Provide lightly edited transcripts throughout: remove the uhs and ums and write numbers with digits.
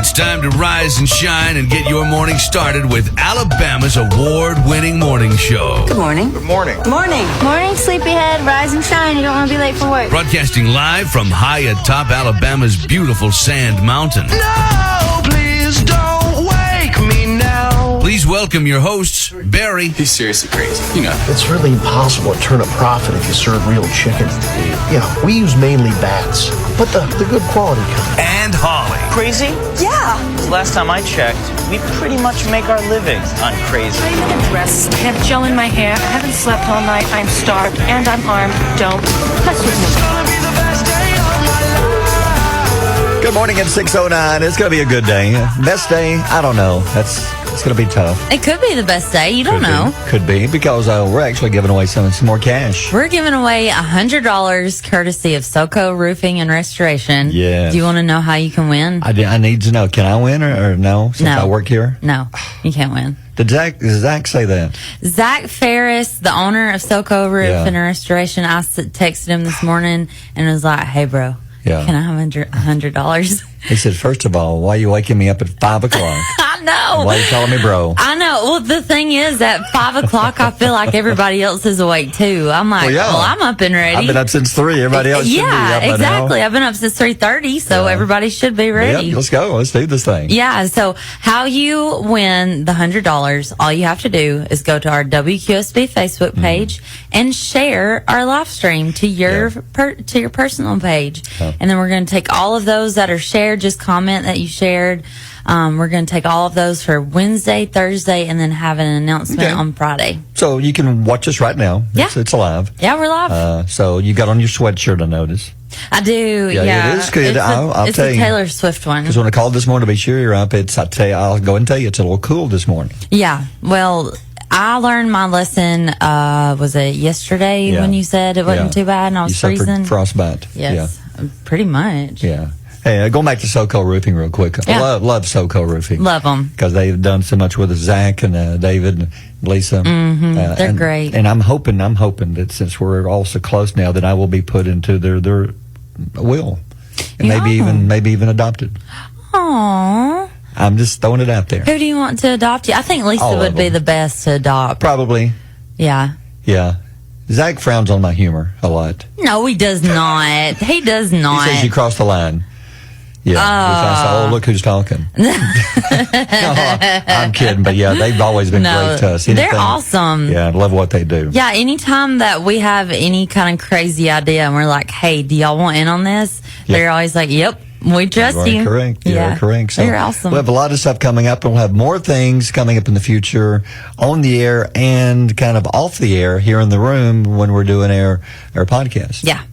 It's time to rise and shine and get your morning started with Alabama's award-winning morning show. Good morning. Good morning. Good morning. Morning, sleepyhead. Rise and shine. You don't want to be late for work. Broadcasting live from high atop Alabama's beautiful Sand Mountain. No, please don't wake me now. Please welcome your hosts, Barry. He's seriously crazy. You know. It's really impossible to turn a profit if you serve real chicken. Yeah, we use mainly bats, but the good quality kind. And Holly. Crazy? Yeah. Last time I checked, we pretty much make our living on crazy. I'm in a dress. I have gel in my hair. I haven't slept all night. I'm starved and I'm armed. Don't mess with me. Good morning at 6:09. It's going to be a good day. Best day? I don't know. It's going to be tough. It could be the best day. You don't know. Could be because we're actually giving away some more cash. We're giving away $100 courtesy of SoCo Roofing and Restoration. Yes. Do you want to know how you can win? I need to know. Can I win or no? Since I work here? No, you can't win. Did Zach say that? Zach Ferris, the owner of SoCo Roofing and Restoration, I texted him this morning and was like, "Hey, bro, can I have $100?" He said, first of all, why are you waking me up at 5 o'clock? I know. Why are you calling me bro? I know. Well, the thing is, at 5 o'clock, I feel like everybody else is awake, too. I'm like, well, I'm up and ready. I've been up since 3. Everybody else should be up by now. Exactly. I've been up since 3:30, so everybody should be ready. Yep, let's go. Let's do this thing. Yeah, so how you win the $100, all you have to do is go to our WQSB Facebook page and share our live stream to your personal page. And then we're going to take all of those that are shared, just comment that you shared. We're going to take all of those for Wednesday, Thursday, and then have an announcement on Friday. So you can watch us right now. Yeah. It's live. Yeah, we're live. So you got on your sweatshirt, I noticed. I do, Yeah, it is good. I'll it's tell a you. Taylor Swift one. Because when I called this morning to be sure you're up, I'll go and tell you, it's a little cool this morning. Yeah, well, I learned my lesson, was it yesterday when you said it wasn't too bad and I was freezing? Suffered frostbite. Yes, pretty much. Yeah. Hey, going back to SoCo Roofing real quick. Yeah. I love SoCo Roofing. Love them. Because they've done so much with us, Zach and David and Lisa. They're great. And I'm hoping that since we're all so close now, that I will be put into their will. And maybe even adopted. Aww. I'm just throwing it out there. Who do you want to adopt you? I think Lisa would be the best to adopt. Probably. Yeah. Yeah. Zach frowns on my humor a lot. No, he does not. He does not. He says you crossed the line. Yeah. Which I said, look who's talking. No, I'm kidding. But yeah, they've always been great to us. They're awesome. Yeah, I love what they do. Yeah, anytime that we have any kind of crazy idea and we're like, hey, do y'all want in on this? They're always like, yep. We trust you. Correct. You're correct. So you're awesome. We have a lot of stuff coming up, and we'll have more things coming up in the future on the air and kind of off the air here in the room when we're doing our podcast. Yeah.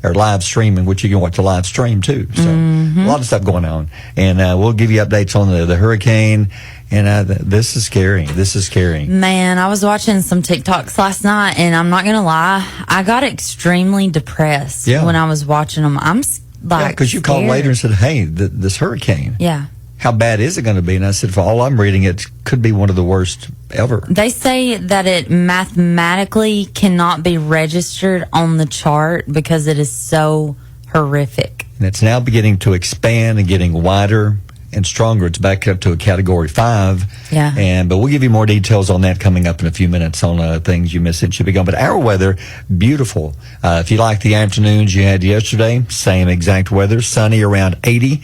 Our live streaming, which you can watch the live stream too. So a lot of stuff going on. And we'll give you updates on the hurricane. And this is scary. This is scary. Man, I was watching some TikToks last night, and I'm not going to lie, I got extremely depressed when I was watching them. I'm like, because you called later and said, hey, this hurricane. Yeah. How bad is it going to be? And I said, for all I'm reading, it could be one of the worst ever. They say that it mathematically cannot be registered on the chart because it is so horrific. And it's now beginning to expand and getting wider and stronger. It's back up to a Category 5. Yeah. But we'll give you more details on that coming up in a few minutes on things you missed and should be gone. But our weather, beautiful. If you like the afternoons you had yesterday, same exact weather, sunny around 80.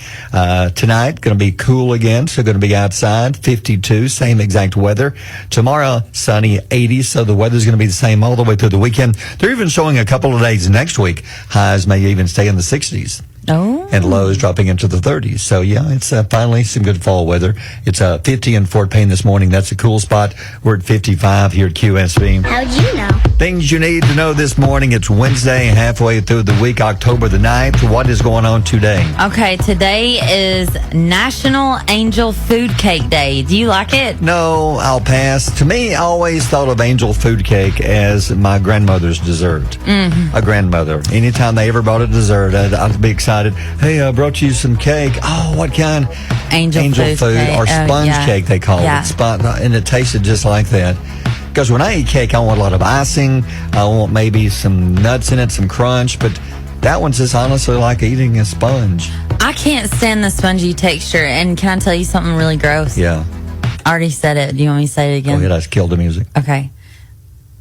Tonight, going to be cool again, so going to be outside, 52, same exact weather. Tomorrow, sunny, 80, so the weather's going to be the same all the way through the weekend. They're even showing a couple of days next week. Highs may even stay in the 60s. Oh. And lows dropping into the 30s. So, yeah, it's finally some good fall weather. It's 50 in Fort Payne this morning. That's a cool spot. We're at 55 here at QSB. How'd you know? Things you need to know this morning. It's Wednesday, halfway through the week, October the 9th. What is going on today? Okay, today is National Angel Food Cake Day. Do you like it? No, I'll pass. To me, I always thought of angel food cake as my grandmother's dessert. A grandmother. Anytime they ever brought a dessert, I'd be excited. Hey, I brought you some cake. Oh, what kind? Angel food cake. Or sponge cake, they call it. And it tasted just like that. Because when I eat cake, I want a lot of icing. I want maybe some nuts in it, some crunch. But that one's just honestly like eating a sponge. I can't stand the spongy texture. And can I tell you something really gross? Yeah. I already said it. Do you want me to say it Go again? ahead. I killed the music. Okay.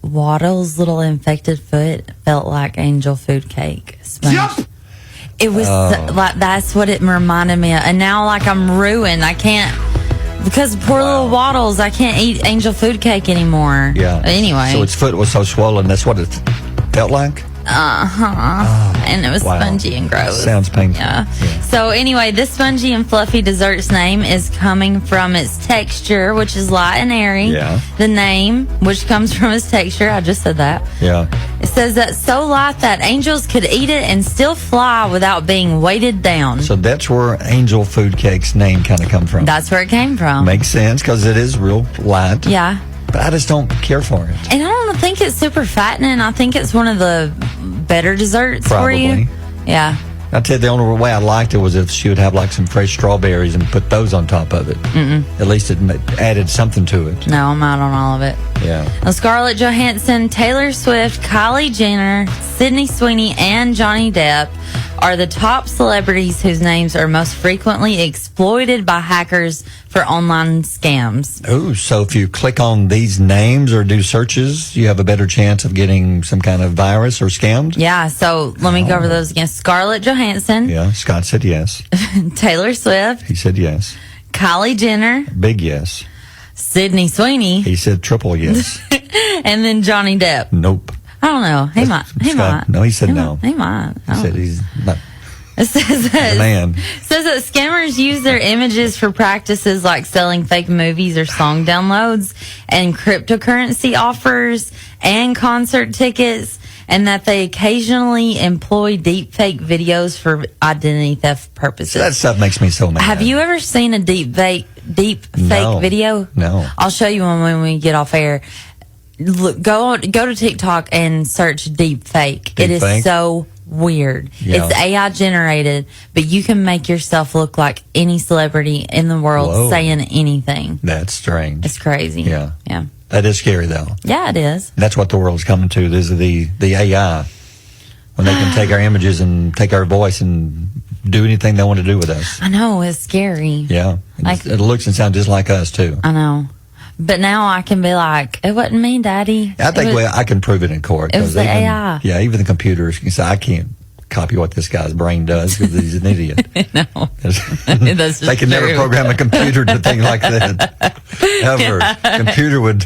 Waddle's little infected foot felt like angel food cake sponge. Yup. It was like that's what it reminded me of. And now like I'm ruined. I can't because poor little Waddles. I can't eat angel food cake anymore. Yeah. Anyway. So its foot was so swollen. That's what it felt like. And it was Wow. spongy and gross. Sounds painful. Yeah. So anyway, this spongy and fluffy dessert's name is coming from its texture, which is light and airy. Yeah. The name, which comes from its texture, I just said that. Yeah. It says that so light that angels could eat it and still fly without being weighted down. So that's where Angel Food Cake's name kind of come from. That's where it came from. Makes sense because it is real light. Yeah. But I just don't care for it. And I don't think it's super fattening. I think it's one of the better desserts for you. Probably. Yeah. I tell you, the only way I liked it was if she would have like some fresh strawberries and put those on top of it. At least it added something to it. No, I'm out on all of it. Yeah. Now, Scarlett Johansson, Taylor Swift, Kylie Jenner, Sydney Sweeney, and Johnny Depp are the top celebrities whose names are most frequently exploited by hackers for online scams. Oh, so if you click on these names or do searches, you have a better chance of getting some kind of virus or scammed? Yeah, so let me go over those again. Scarlett Johansson, Yeah, Scott said yes. Taylor Swift, He said yes. Kylie Jenner, Big yes. Sydney Sweeney, He said triple yes. and then Johnny Depp. Nope. I don't know. He might. He Scott- might. no, he said no. He might. He said he's not It says the that, man. says that scammers use their images for practices like selling fake movies or song downloads and cryptocurrency offers and concert tickets, and that they occasionally employ deep fake videos for identity theft purposes. That stuff makes me so mad. Have you ever seen a deep fake No. video? No. I'll show you one when we get off air. Look, go to TikTok and search deep fake. It is Deep-fake? so weird. Yeah. It's AI generated, but you can make yourself look like any celebrity in the world Whoa. saying anything. That's strange. It's crazy. Yeah. Yeah. That is scary, though. Yeah, it is. That's what the world's coming to. This is the AI. When they can take our images and take our voice and do anything they want to do with us. I know, it's scary. Yeah. Like- It looks and sounds just like us, too. I know. But now I can be like, it wasn't me, Daddy. I think It was- I can prove it in court. It was 'cause the even, AI. Yeah, even the computers can say, I can't copy what this guy's brain does because he's an idiot. No. they That's just can never true. program a computer to think like that. Ever. Computer would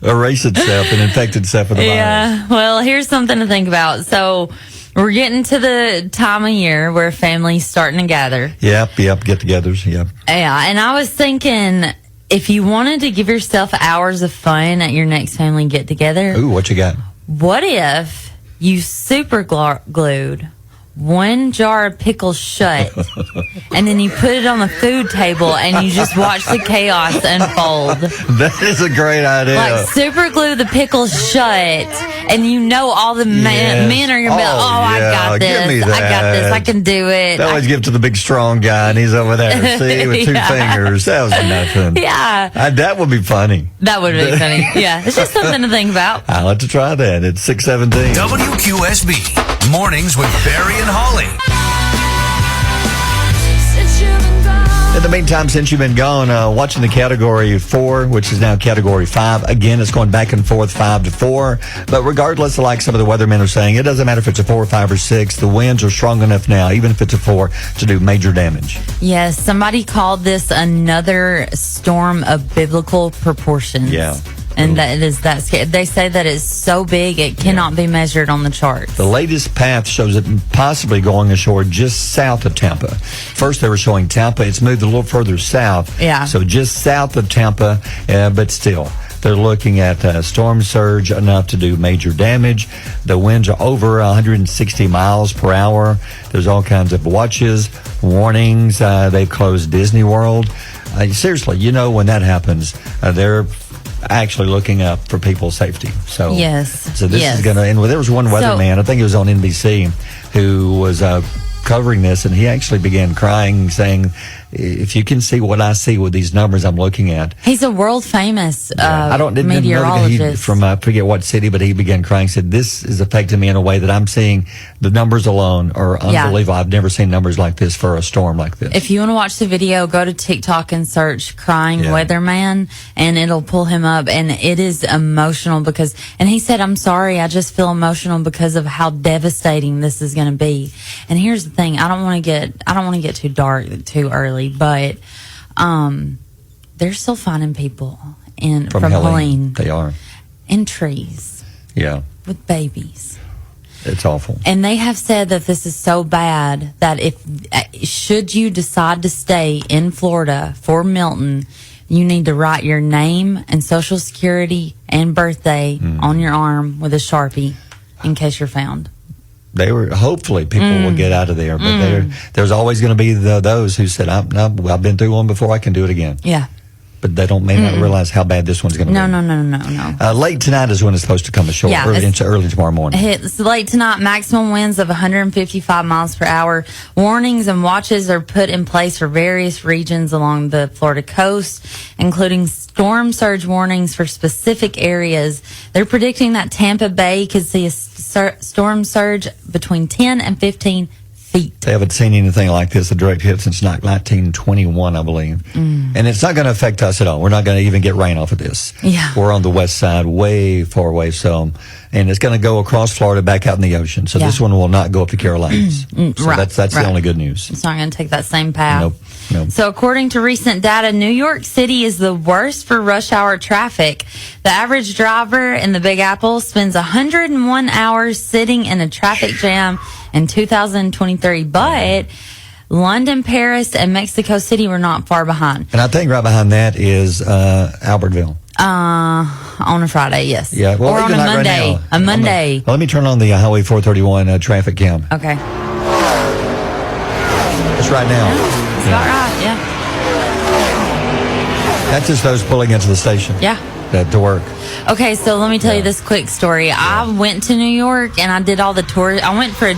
erase itself and infect itself with a virus. Yeah. Well, here's something to think about. So we're getting to the time of year where families starting to gather. Yep, get-togethers, yep. Yeah. And I was thinking, if you wanted to give yourself hours of fun at your next family get together, Ooh, what you got? what if you super glued one jar of pickles shut and then you put it on the food table and you just watch the chaos unfold? That is a great idea. Like super glue the pickles shut, and you know all the Yes. men are gonna be like, Oh, I yeah, got give me this, I got this, that. I can do it. They always give it to the big strong guy, and he's over there, see, with two Yeah. fingers. That was nothing. Yeah, That would be funny. that would be funny. Yeah, it's just something to think about. I'll have to try that. It's 6:17. WQSB Mornings with Barry and Holly. In the meantime, since you've been gone, watching the Category 4, which is now Category 5. Again, it's going back and forth 5 to 4. But regardless, like some of the weathermen are saying, it doesn't matter if it's a 4, 5, or 6. The winds are strong enough now, even if it's a 4, to do major damage. Yes, somebody called this another storm of biblical proportions. Yeah. And that it is that scary. They say that it's so big it cannot be measured on the charts. The latest path shows it possibly going ashore just south of Tampa. First, they were showing Tampa. It's moved a little further south. Yeah. So just south of Tampa, but still. They're looking at storm surge enough to do major damage. The winds are over 160 miles per hour. There's all kinds of watches, warnings. They've closed Disney World. Seriously, you know when that happens, they're actually looking up for people's safety. So Yes. So this Yes. is going to, and there was one weatherman, I think it was on NBC, who was covering this, and he actually began crying, saying if you can see what I see with these numbers I'm looking at. He's a world famous Didn't know meteorologist. that from I forget what city, but he began crying. Said this is affecting me in a way that I'm seeing the numbers alone are unbelievable. I've never seen numbers like this for a storm like this. If you want to watch the video, go to TikTok and search "crying weatherman," and it'll pull him up. And it is emotional and he said, "I'm sorry, I just feel emotional because of how devastating this is going to be." And here's the thing: I don't want to get too dark too early, but they're still finding people from Helene. They are in trees. Yeah, with babies. It's awful. And they have said that this is so bad that should you decide to stay in Florida for Milton, you need to write your name and social security and birthday on your arm with a Sharpie in case you're found. Hopefully people will get out of there, but there's always going to be those who said, I've been through one before, I can do it again. Yeah. But they may not realize how bad this one's going to be. No. Late tonight is when it's supposed to come ashore. Yeah, early tomorrow morning. It's late tonight. Maximum winds of 155 miles per hour. Warnings and watches are put in place for various regions along the Florida coast, including storm surge warnings for specific areas. They're predicting that Tampa Bay could see a storm surge between 10 and 15 feet. They haven't seen anything like this, a direct hit, since 1921, I believe. And it's not going to affect us at all. We're not going to even get rain off of this. Yeah. We're on the west side, way far away. And it's going to go across Florida back out in the ocean. So this one will not go up the Carolinas. So that's the only good news. It's not going to take that same path. Nope. So according to recent data, New York City is the worst for rush hour traffic. The average driver in the Big Apple spends 101 hours sitting in a traffic jam in 2023, but London, Paris, and Mexico City were not far behind. And I think right behind that is Albertville. On a Friday, yes. Yeah, well, or on a Monday. Right a Monday. Let me turn on the Highway 431 traffic cam. Okay. It's right now. It's about right, yeah. That's just those pulling into the station. Yeah. To work. Okay, so let me tell you this quick story. Yeah. I went to New York and I did all the tours. I went for a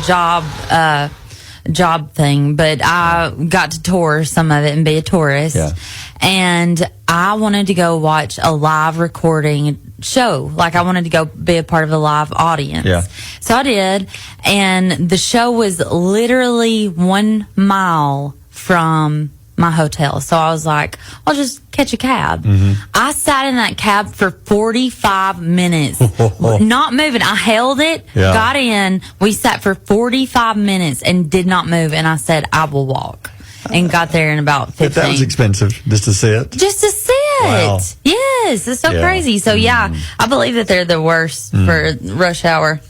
job thing, but I got to tour some of it and be a tourist. Yeah. And I wanted to go watch a live recording show. Like I wanted to go be a part of a live audience. Yeah. So I did. And the show was literally 1 mile from my hotel. So I was like, I'll just catch a cab. I sat in that cab for 45 minutes, not moving. I held it, got in. We sat for 45 minutes and did not move. And I said, I will walk. And got there in about 15. But that was expensive, just to sit. Just to sit. Wow. Yes, it's so crazy. So I believe that they're the worst for rush hour.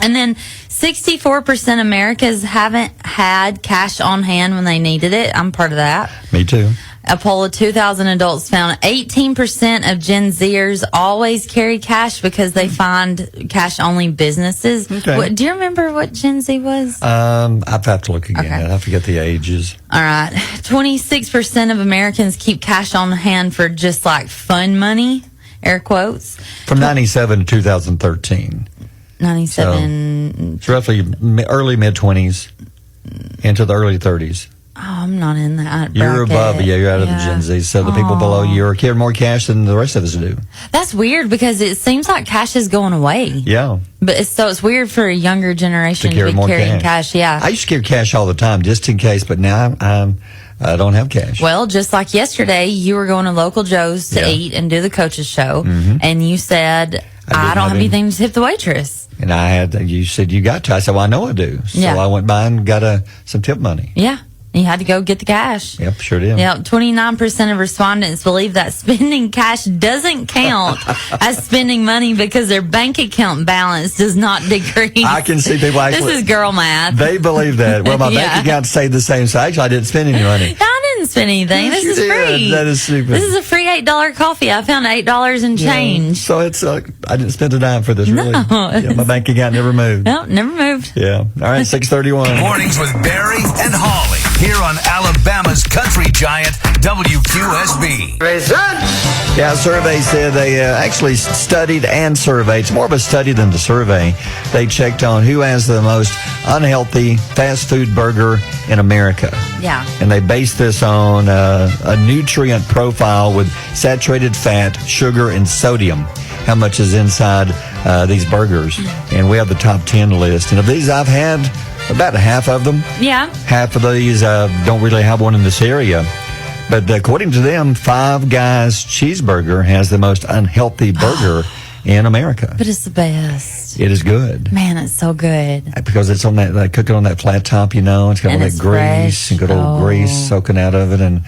And then 64% Americans haven't had cash on hand when they needed it. I'm part of that. Me too. A poll of 2,000 adults found 18% of Gen Zers always carry cash because they find cash-only businesses. Okay. Do you remember what Gen Z was? I'd have to look again. Okay. I forget the ages. All right. 26% of Americans keep cash on hand for just like fun money, air quotes. From 97 to 2013. 97. It's roughly early mid-20s into the early 30s. Oh, I'm not in that bracket. You're above, you're out of the Gen Z. So the people below you are carrying more cash than the rest of us do. That's weird because it seems like cash is going away. Yeah. But it's weird for a younger generation to carry be more carrying cash. Yeah. I used to carry cash all the time just in case, but now I don't have cash. Well, just like yesterday, you were going to Local Joe's to eat and do the coaches show, and you said, I don't have anything to tip the waitress. And you said you got to. I said, well, I know I do. So I went by and got some tip money. Yeah. You had to go get the cash. Yep, sure did. Yeah, 29% of respondents believe that spending cash doesn't count as spending money because their bank account balance does not decrease. I can see people actually. This is girl math. They believe that. Well, my bank account stayed the same, so actually I didn't spend any money. I didn't spend anything. Yes, this is free. That is stupid. This is a free $8 coffee. I found $8 and change. So it's I didn't spend a dime for this, really. My bank account never moved. No, never moved. Yeah. All right, 6:31. Mornings with Barry and Holly here on Alabama. Alabama's country giant, WQSB. Yeah, a survey said they actually studied and surveyed. It's more of a study than the survey. They checked on who has the most unhealthy fast food burger in America. Yeah. And they based this on a nutrient profile with saturated fat, sugar, and sodium. How much is inside these burgers? And we have the top 10 list. And of these, I've had about half of them. Yeah. Half of these don't really have one in this area. But according to them, Five Guys cheeseburger has the most unhealthy burger in America. But it's the best. It is good. Man, it's so good. Because it's on that, like cooking on that flat top, you know. It's got all And that it's grease fresh. and good old grease soaking out of it. And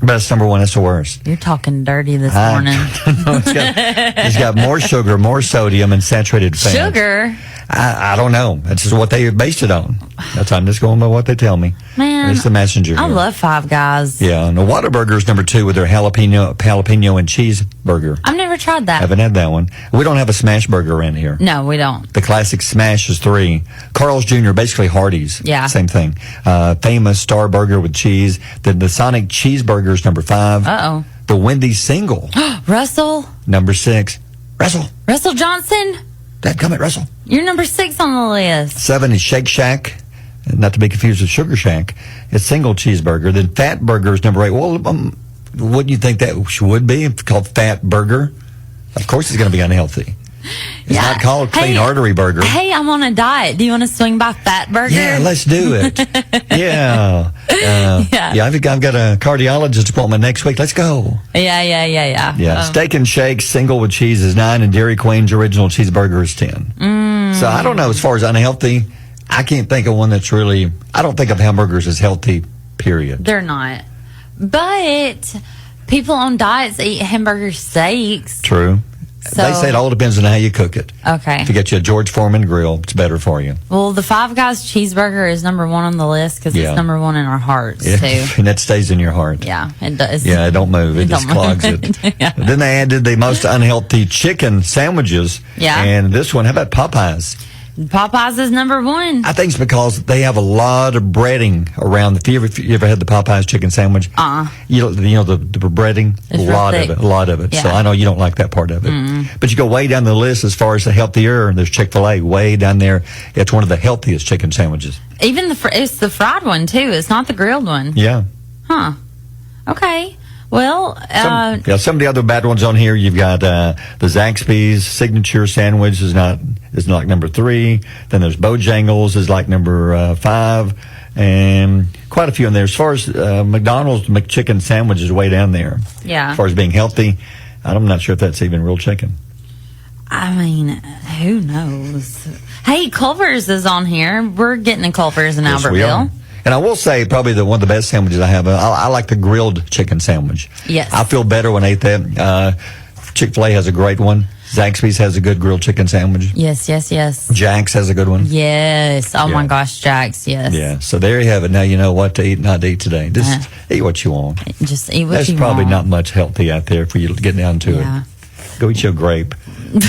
but it's number one. It's the worst. You're talking dirty this morning. It's got more sugar, more sodium, and saturated fat. Sugar? I don't know. That's just what they based it on. That's I'm just going by what they tell me. Man, it's the messenger. I here. love Five Guys. Yeah, and the Whataburger's number 2 with their jalapeno and cheese burger. I've never tried that. Haven't had that one. We don't have a smash burger around here. No, we don't. The classic smash is 3. Carl's Jr., basically Hardee's. Yeah. Same thing. Famous Star Burger with cheese. Then the Sonic Cheeseburger's number 5. Uh-oh. The Wendy's Single, Russell? number 6. Russell Johnson? Dad, come at Russell. You're number 6 on the list. 7 is Shake Shack, not to be confused with Sugar Shack. It's single cheeseburger. Then Fat Burger is number 8. Well, wouldn't you think that would be? It's called Fat Burger. Of course it's going to be unhealthy. It's not called Clean Artery Burger. Hey, I'm on a diet. Do you want to swing by Fat Burger? Yeah, let's do it. Yeah. I've got a cardiologist appointment next week. Let's go. Yeah. Yeah, Steak and Shake single with cheese is 9, and Dairy Queen's original cheeseburger is 10. So I don't know, as far as unhealthy, I can't think of one that's really, I don't think of hamburgers as healthy, period. They're not. But people on diets eat hamburger steaks. True. So, they say it all depends on how you cook it. Okay. If you get you a George Foreman grill, it's better for you. Well, the Five Guys cheeseburger is number 1 on the list because it's number 1 in our hearts, too. And that stays in your heart. Yeah, it does. Yeah, it don't move. It just clogs it. Yeah. Then they added the most unhealthy chicken sandwiches. Yeah. And this one, how about Popeyes? Popeyes is number 1. I think it's because they have a lot of breading around. If you ever had the Popeyes chicken sandwich, you know the breading, It's a real lot of it. Yeah. So I know you don't like that part of it. But you go way down the list as far as the healthier. There's Chick-fil-A way down there. It's one of the healthiest chicken sandwiches. Even it's the fried one, too. It's not the grilled one. Yeah. Huh. Okay. Well, some of the other bad ones on here. You've got the Zaxby's signature sandwich is like number 3. Then there's Bojangles is like number 5, and quite a few in there. As far as McDonald's McChicken sandwich is way down there. Yeah. As far as being healthy, I'm not sure if that's even real chicken. I mean, who knows? Hey, Culver's is on here. We're getting a Culver's in Yes, we Albertville. are. And I will say, probably one of the best sandwiches I have. I like the grilled chicken sandwich. Yes. I feel better when I ate that. Chick-fil-A has a great one. Zaxby's has a good grilled chicken sandwich. Yes. Jack's has a good one. Yes. Oh, my gosh, Jack's, yes. Yeah. So there you have it. Now you know what to eat, not to eat today. Just eat what you want. Just eat what There's you want. probably not much healthy out there for you to get down to Yeah. it. Go eat your grape.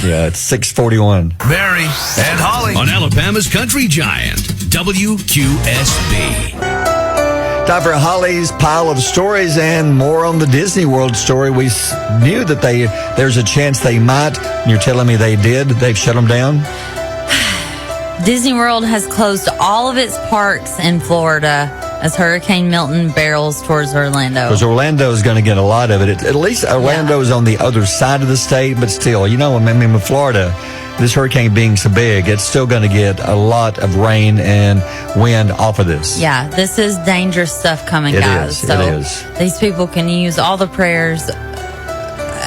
Yeah, it's 6:41. Barry and Holly on Alabama's country giant, WQSB. Time for Holly's pile of stories and more on the Disney World story. We knew that there's a chance they might. You're telling me they did. They've shut them down. Disney World has closed all of its parks in Florida as Hurricane Milton barrels towards Orlando. Because Orlando is going to get a lot of it. At least Orlando is on the other side of the state, but still, you know, I mean, in Florida, this hurricane being so big, it's still going to get a lot of rain and wind off of this. Yeah, this is dangerous stuff coming, It guys. is, it is. These people can use all the prayers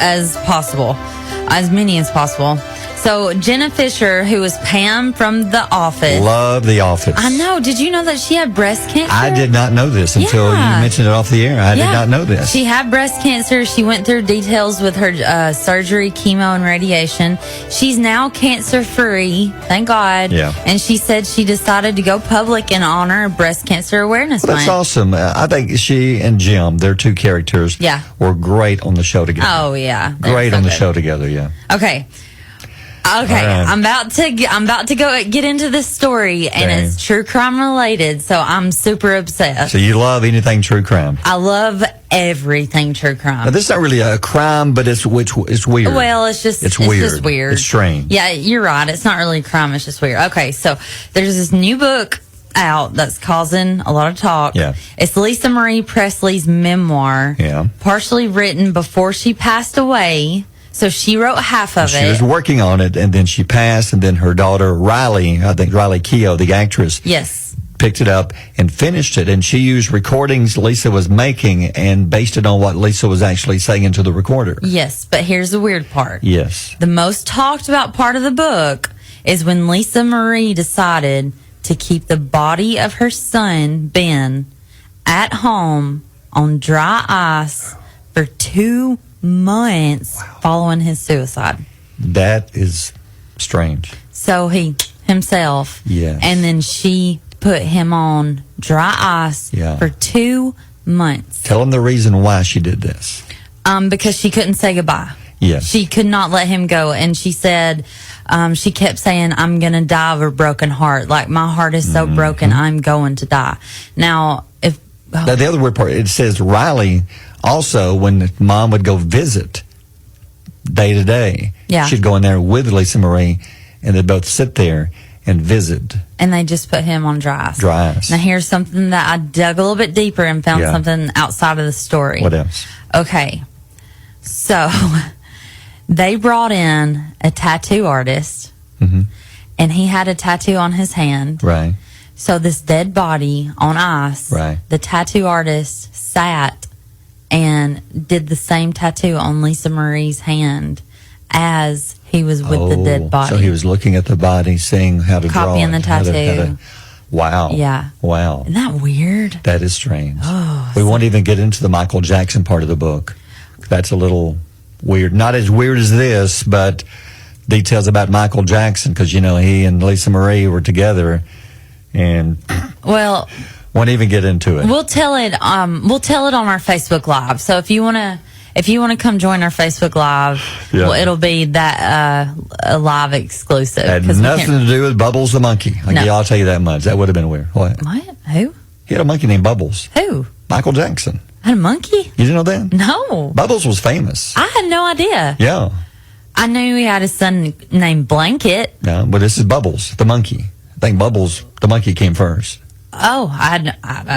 as possible, as many as possible. So Jenna Fisher, who is Pam from The Office. Love The Office. I know. Did you know that she had breast cancer? I did not know this until Yeah. you mentioned it off the air. I did not know this. She had breast cancer. She went through details with her surgery, chemo, and radiation. She's now cancer-free, thank God. Yeah. And she said she decided to go public in honor of Breast Cancer Awareness Well, that's Month. awesome. I think she and Jim, their two characters, Yeah. were great on the show together. Oh, yeah. They're Great so on the good. show together, yeah. Okay. Okay, All right. I'm about to go get into this story, and Okay. it's true crime related. So I'm super obsessed. So you love anything true crime? I love everything true crime. Now, this is not really a crime, but it's weird. Well, it's It's just weird. weird. It's strange. Yeah, you're right. It's not really a crime. It's just weird. Okay, so there's this new book out that's causing a lot of talk. Yeah. It's Lisa Marie Presley's memoir. Yeah. Partially written before she passed away. So she wrote half of She it. was working on it, and then she passed, and then her daughter Riley, I think Riley Keough, the actress, Yes. picked it up and finished it. And she used recordings Lisa was making and based it on what Lisa was actually saying into the recorder. Yes, but here's the weird part. Yes. The most talked about part of the book is when Lisa Marie decided to keep the body of her son, Ben, at home on dry ice for 2 months following his suicide. That is strange. So he himself, Yes. and then she put him on dry ice Yeah. for 2 months. Tell them the reason why she did this. Because she couldn't say goodbye. Yes. She could not let him go. And she said, she kept saying, I'm going to die of a broken heart. Like, my heart is so broken, I'm going to die. Now, if. Now, the other weird part, it says Riley also, when mom would go visit day to day, Yeah. she'd go in there with Lisa Marie, and they'd both sit there and visit. And they just put him on dry ice. Dry ice. Now, here's something that I dug a little bit deeper and found Yeah. something outside of the story. What else? Okay. So, they brought in a tattoo artist, and he had a tattoo on his hand. Right. So, this dead body on ice, Right. the tattoo artist sat and did the same tattoo on Lisa Marie's hand as he was with the dead body. So he was looking at the body, seeing how to draw Copying the it, how to- tattoo. wow. Yeah. Wow. Isn't that weird? That is strange. Oh, We won't even get into the Michael Jackson part of the book. That's a little weird. Not as weird as this, but details about Michael Jackson, because, you know, he and Lisa Marie were together, and Well, won't even get into it. we'll tell it. We'll tell it on our Facebook Live. So if you wanna come join our Facebook Live, Yeah. well, it'll be that a live exclusive. Had 'cause we nothing can't- to do with Bubbles the monkey. No. I'll tell you that much. That would have been weird. What? What? Who? He had a monkey named Bubbles. Who? Michael Jackson. Had a monkey? You didn't know that? No, Bubbles was famous. I had no idea. Yeah. I knew he had a son named Blanket. No, but this is Bubbles, the monkey. I think Bubbles, the monkey, came first. Oh, I had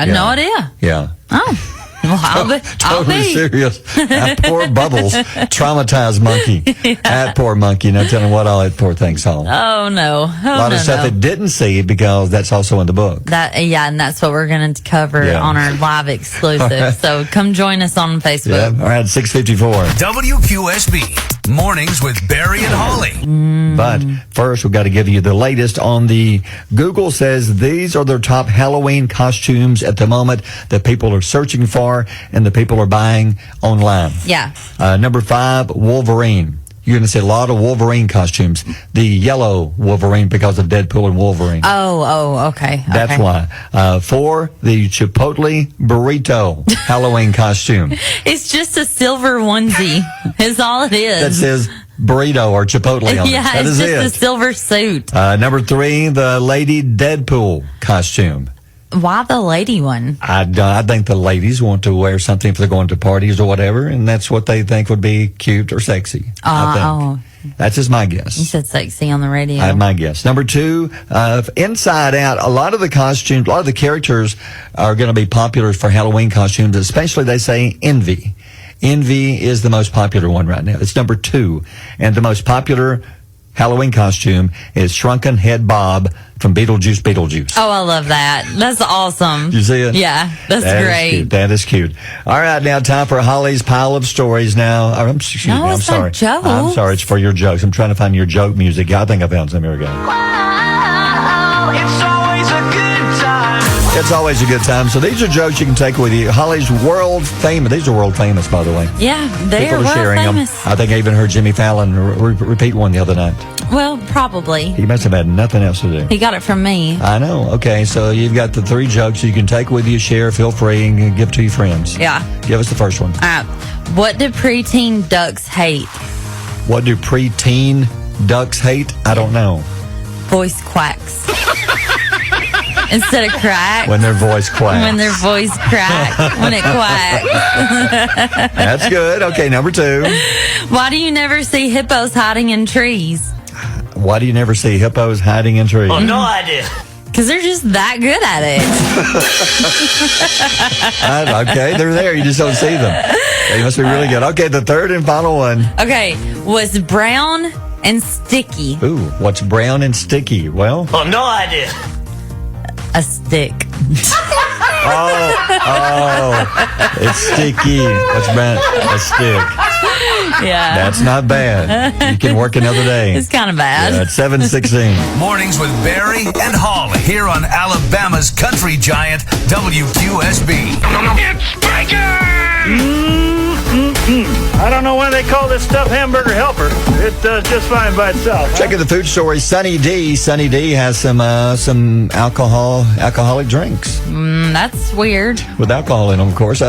Yeah. no idea. Yeah. Oh, well, I'll Totally be. serious. That poor Bubbles, traumatized monkey. That poor monkey. No telling what all that poor thing saw. Oh no, A lot of stuff it didn't see because that's also in the book. Yeah, and that's what we're going to cover Yeah. on our live exclusive. So come join us on Yeah. Facebook. All right, 6:54. WQSB Mornings with Barry and Holly. But first, we've got to give you the latest on the Google says these are their top Halloween costumes at the moment that people are searching for and the people are buying online. Yeah. Number 5, Wolverine. You're going to see a lot of Wolverine costumes. The yellow Wolverine because of Deadpool and Wolverine. Oh, okay. That's why. 4, the Chipotle burrito Halloween costume. It's just a silver onesie. Is all it is. That says burrito or Chipotle on it. Yeah, That it's is just a it. silver suit. Number 3, the Lady Deadpool costume. Why the lady one? I think the ladies want to wear something if they're going to parties or whatever, and that's what they think would be cute or sexy. I think. That's just my guess. You said sexy on the radio. I have my guess. Number 2, Inside Out. A lot of the costumes, a lot of the characters are going to be popular for Halloween costumes, especially, they say, Envy. Envy is the most popular one right now. It's number 2. And the most popular Halloween costume is Shrunken Head Bob from Beetlejuice. Oh, I love that. That's awesome. You see it? Yeah, that's That is great. cute. That is cute. All right, now time for Holly's pile of stories. Now, I'm it's sorry. not jokes. I'm sorry. It's for your jokes. I'm trying to find your joke music. I think I found some. Here we go. It's always a good time. It's always a good time. So these are jokes you can take with you. Holly's world famous. These are world famous, by the way. Yeah, they're People are well sharing famous. them. I think I even heard Jimmy Fallon repeat one the other night. Well, probably. He must have had nothing else to do. He got it from me. I know. Okay, so you've got the 3 jokes you can take with you, share, feel free, and give to your friends. Yeah. Give us the first one. All right. What do preteen ducks hate? What do preteen ducks hate? I don't know. Voice quacks. Instead of crack. When their voice quacks. When their voice cracks. When it quacks. That's good. Okay, number 2. Why do you never see hippos hiding in trees? Why do you never see hippos hiding in trees? Oh, no idea. Because they're just that good at it. Okay, they're there. You just don't see them. They must be really good. Okay, the third and final one. Okay, was brown and sticky. Ooh, what's brown and sticky? Well, Oh, no idea. A stick. it's sticky. What's brown? A stick. Yeah. That's not bad. You can work another day. It's kind of bad. At 7:16. Mornings with Barry and Holly here on Alabama's country giant WQSB. It's bacon! I don't know why they call this stuff hamburger helper. It does just fine by itself. Checking the food story. Sunny D. Sunny D has some alcoholic drinks That's weird. with alcohol in them, of course.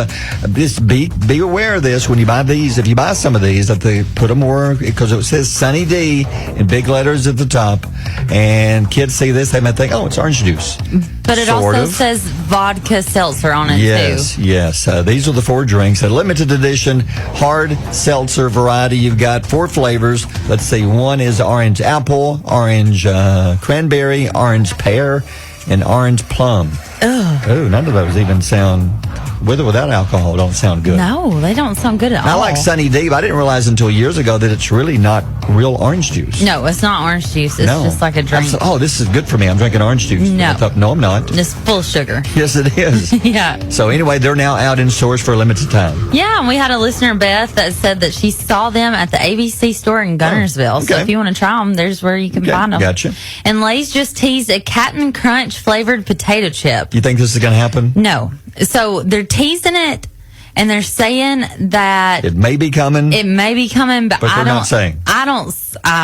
Just be aware of this when you buy these. If you buy some of these, that they put them more, because it says Sunny D in big letters at the top, and kids see this, they might think, oh, it's orange juice. But it Sort also of. says vodka seltzer on it, Yes, too. yes. These are the 4 drinks. A limited edition hard seltzer variety. You've got 4 flavors. Let's see. One is orange apple, orange cranberry, orange pear, and orange plum. Oh, none of those even sound, with or without alcohol, don't sound good. No, they don't sound good at I all. like Sunny D, but I didn't realize until years ago that it's really not real orange juice. No, it's not orange juice. It's just like a drink. Oh, this is good for me. I'm drinking orange juice. No. I thought, no, I'm not. It's full of sugar. Yes, it is. Yeah. So anyway, they're now out in stores for a limited time. Yeah, and we had a listener, Beth, that said that she saw them at the ABC store in Gunnersville. So okay. if you want to try them, there's where you can Okay, find them. gotcha. And Lay's just teased a Captain Crunch flavored potato chip. You think this is going to happen? No. So they're teasing it, and they're saying that It may be coming. it may be coming, but But I they're don't. not saying. I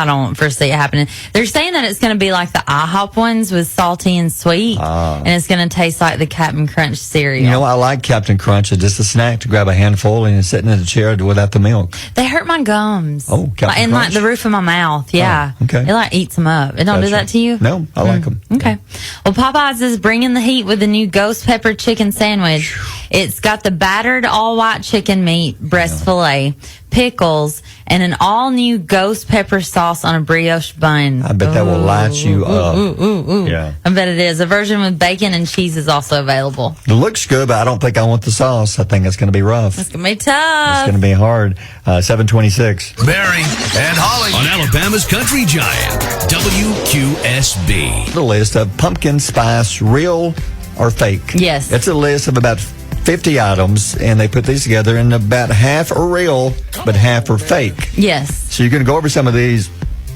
don't foresee it happening. They're saying that it's going to be like the IHOP ones with salty and sweet, and it's going to taste like the Captain Crunch cereal. You know, I like Captain Crunch. It's just a snack to grab a handful and sitting in a chair without the milk. They hurt my gums. Oh, Captain and like Crunch? the roof of my mouth. Yeah. Oh, okay. It like eats them up. It don't do Gotcha. that to you? No, I like them. Okay. Well, Popeyes is bringing the heat with the new ghost pepper chicken sandwich. It's got the battered all white chicken meat, breast filet, pickles, and an all new ghost pepper sauce on a brioche bun. I bet that will light you up. Ooh. Yeah. I bet it is. A version with bacon and cheese is also available. It looks good, but I don't think I want the sauce. I think it's going to be rough. It's going to be It's tough. going to be hard. 7:26. Barry and Holly on Alabama's country giant WQSB. The list of pumpkin spice, real or fake. Yes. It's a list of about 50 items, and they put these together, and about half are real, but half are fake. Yes. So you're going to go over some of these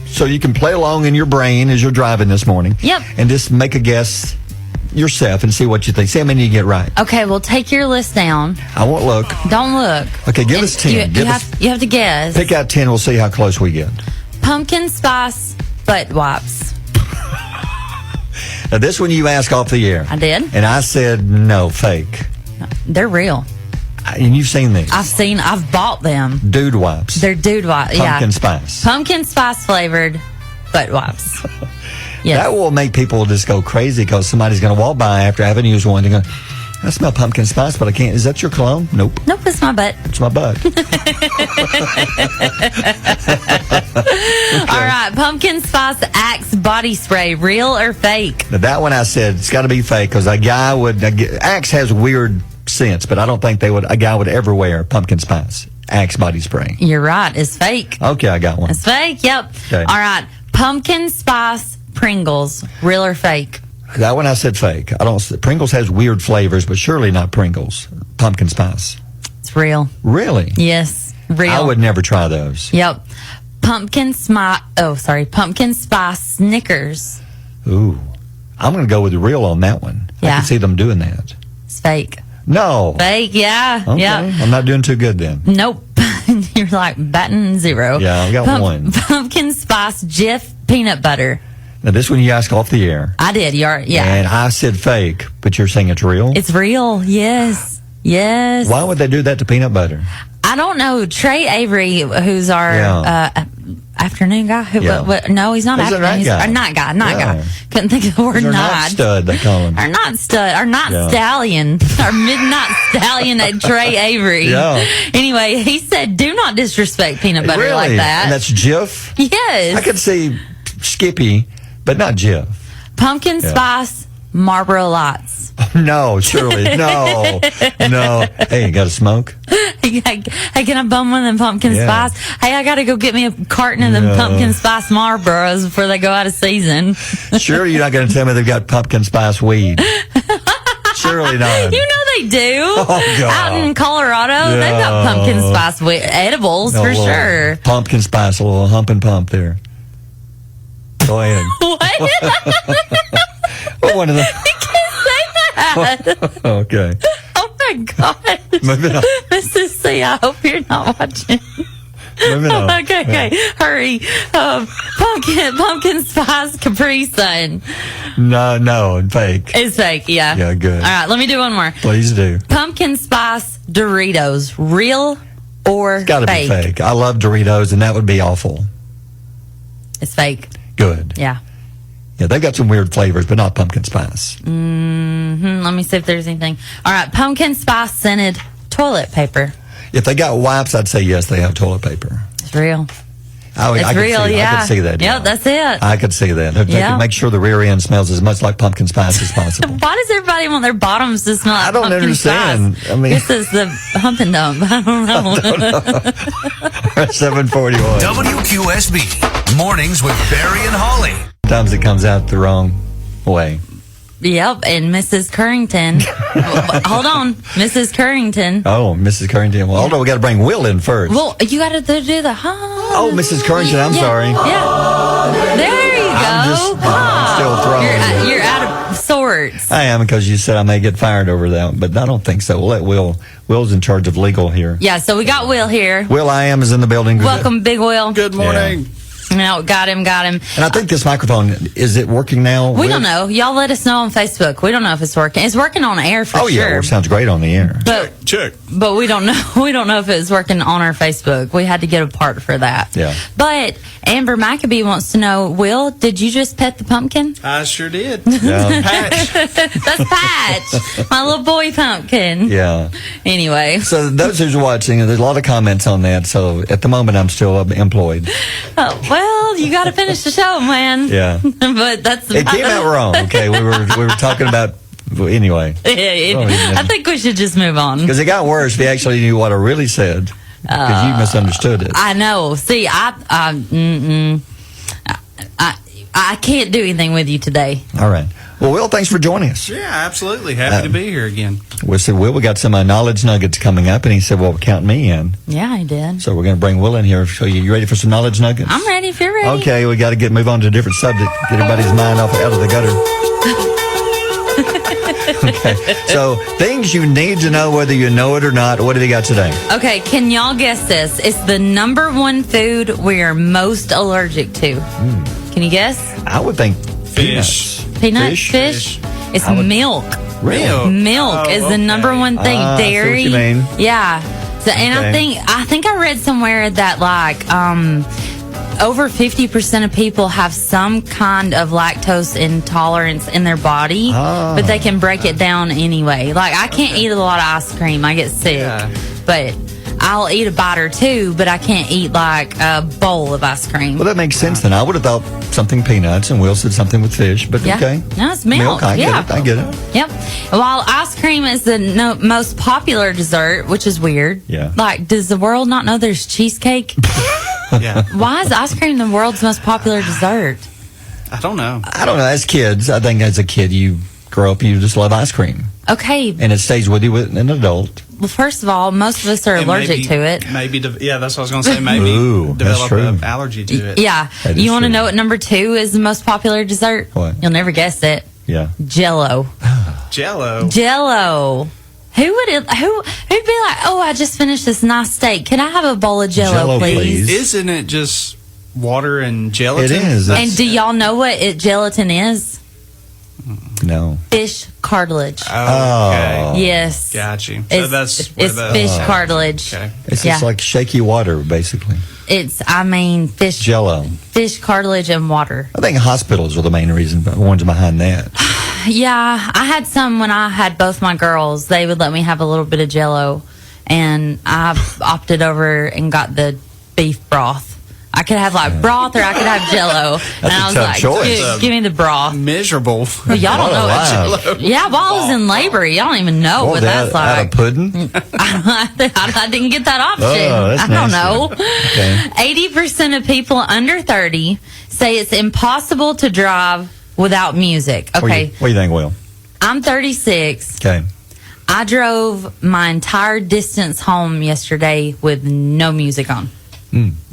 so you can play along in your brain as you're driving this morning. Yep. And just make a guess yourself and see what you think. See how many you get right. Okay, well, take your list down. I won't look. Don't look. Okay, give And us 10. You have to guess. Pick out 10. We'll see how close we get. Pumpkin spice butt wipes. Now, this one you asked off the air. I did. And I said no, fake. They're real. And you've seen these. I've bought them. Dude wipes. They're dude wipes. Pumpkin Yeah. spice. Pumpkin spice flavored butt wipes. Yes. That will make people just go crazy because somebody's going to walk by after having used one. They're going, I smell pumpkin spice, but I can't. Is that your cologne? Nope. Nope, it's my butt. It's my butt. All right, pumpkin spice Axe body spray, real or fake? Now, that one I said it's got to be fake because a guy would. Axe has weird scents, but I don't think a guy would ever wear pumpkin spice Axe body spray. You're right, it's fake. Okay, I got one. It's fake, yep. Okay. All right, pumpkin spice Pringles, real or fake? That one I said fake. I don't. Pringles has weird flavors, but surely not Pringles. Pumpkin spice. It's real. Really? Yes, real. I would never try those. Yep. Pumpkin spice Snickers. Ooh, I'm going to go with the real on that one. I Yeah. can see them doing that. It's fake. No. Fake, yeah. Okay. Yeah. I'm not doing too good then. Nope. You're like batting zero. Yeah, I got one. Pumpkin spice Jif peanut butter. Now, this one you asked off the air. I did. Yeah. And I said fake, but you're saying it's real? It's real. Yes. Yes. Why would they do that to peanut butter? I don't know. Trey Avery, who's our Afternoon guy? Who? Yeah. What? No, he's not He's a afternoon. night He's guy. a night guy. Night Yeah. guy. Couldn't think of the word They're night. not stud, they call him. Our not stud. Our not Yeah. stallion. Our midnight stallion at Trey Avery. Yeah. Anyway, he said, "Do not disrespect peanut butter Really? like that." And that's Jif? Yes. I could see Skippy, but not Jif. Pumpkin spice Marlboro Lights. No, surely. No. No. Hey, you got to smoke? Hey, can I bum one of them pumpkin Yeah. spice? Hey, I got to go get me a carton of them No. pumpkin spice Marlboros before they go out of season. Surely you're not going to tell me they've got pumpkin spice weed. Surely not. You know they do. Oh, God. Out in Colorado, they've got pumpkin spice edibles No, for a little sure. Pumpkin spice, a little hump and pump there. Go ahead. What? Well, one of the. You can't say that. Okay. Oh my God. Moving on. Mrs. C, I hope you're not watching. Moving on. Okay. Hurry. Pumpkin spice Capri Sun. No, fake. It's fake, yeah. Yeah, good. All right, let me do one more. Please do. Pumpkin spice Doritos, real or Got to be fake. I love Doritos, and that would be awful. It's fake. Good. Yeah. Yeah, they've got some weird flavors, but not pumpkin spice. Let me see if there's anything. All right, pumpkin spice scented toilet paper. If they got wipes, I'd say yes, they have toilet paper. It's real. I It's could real, see, yeah. I could see that. Yep, yeah. that's it. I could see that. They Yeah. could make sure the rear end smells as much like pumpkin spice as possible. Why does everybody want their bottoms to smell like I don't pumpkin understand. spice? I mean- This is the hump and dump. I don't know. 741. WQSB. Mornings with Barry and Holly. Sometimes it comes out the wrong way. Yep, and Mrs. Currington. Hold on, Mrs. Currington. Oh, Mrs. Currington. Well, although we got to bring Will in first. Well, you got to do the Oh, Mrs. Currington, I'm sorry. Yeah. There you go. I'm still thrown. You're out of sorts. I am, because you said I may get fired over that, but I don't think so. We'll let Will. Will's in charge of legal here. Yeah, so we got Will here. Will I am is in the building. Welcome, Big Will. Good morning. No, got him. And I think this microphone, is it working now? We don't know. Y'all let us know on Facebook. We don't know if it's working. It's working on air for Oh, sure. yeah. Well, it sounds great on the air. Check. But we don't know. We don't know if it's working on our Facebook. We had to get a part for that. Yeah. But Amber Maccabee wants to know, Will, did you just pet the pumpkin? I sure did. Yeah. Patch. That's Patch, my little boy pumpkin. Yeah. Anyway. So those who's watching, there's a lot of comments on that. So at the moment, I'm still employed. Well, you got to finish the show, man. Yeah. But that's It came out wrong. Okay, we were talking about anyway, I think we should just move on. because it got worse if you actually knew what I really said, because you misunderstood it. I know. See, I can't do anything with you today. All right. Well, Will, thanks for joining us. Yeah, absolutely. Happy to be here again. We said, Will, we got some knowledge nuggets coming up, and he said, well, count me in. Yeah, I did. So we're going to bring Will in here. So you ready for some knowledge nuggets? I'm ready if you're ready. Okay, we got to move on to a different subject. Get everybody's mind out of the gutter. Okay, so things you need to know whether you know it or not. What have you got today? Okay, can y'all guess this? It's the number one food we are most allergic to. Can you guess? I would think Fish. Peanut, fish? It's milk. Really? Milk is the number one thing. Ah, I see what Dairy. you mean. Yeah. So, and Okay. I think I read somewhere that like over 50% of people have some kind of lactose intolerance in their body, but they can break it down anyway. Like I can't eat a lot of ice cream. I get sick. Yeah. But I'll eat a bite or two, but I can't eat like a bowl of ice cream. Well, that makes sense then. I would have thought something peanuts, and Will said something with fish, but Yeah. okay. No, it's milk. I Yeah. get it. Yep. While ice cream is the most popular dessert, which is weird. Yeah. Like, does the world not know there's cheesecake? Yeah. Why is ice cream the world's most popular dessert? I don't know. I don't know. As kids, I think as a kid, you grow up, you just love ice cream, Okay. and it stays with you with an adult. Well, first of all, most of us are And allergic to it. Maybe, yeah, that's what I was going to say. Maybe Ooh, that's develop true. an allergy to it. Yeah. That is You want to true. know what number 2 is the most popular dessert? What? You'll never guess it. Yeah. Jello. Jello. Jello. Who'd be like, oh, I just finished this nice steak. Can I have a bowl of Jello, Jell-O, please? please. Isn't it just water and gelatin? It is. And do y'all know what gelatin is? No. Fish cartilage. Okay. Yes. Got you. So It's, that's where it's the fish cartilage. Okay. It's just like shaky water, basically. Fish Jello. fish cartilage and water. I think hospitals are the main ones behind that. Yeah, I had some when I had both my girls. They would let me have a little bit of Jello, and I opted over and got the beef broth. I could have broth, or I could have Jello. And I was tough like, choice. give me the broth. Miserable. Well, y'all don't know What a what. Yeah, while I was in labor, y'all don't even know what that's Out like. of pudding? I didn't get that option. Oh, that's I don't nasty. know. Okay. 80% of people under 30 say it's impossible to drive without music. Okay, What do you think, Will? I'm 36. Okay. I drove my entire distance home yesterday with no music on.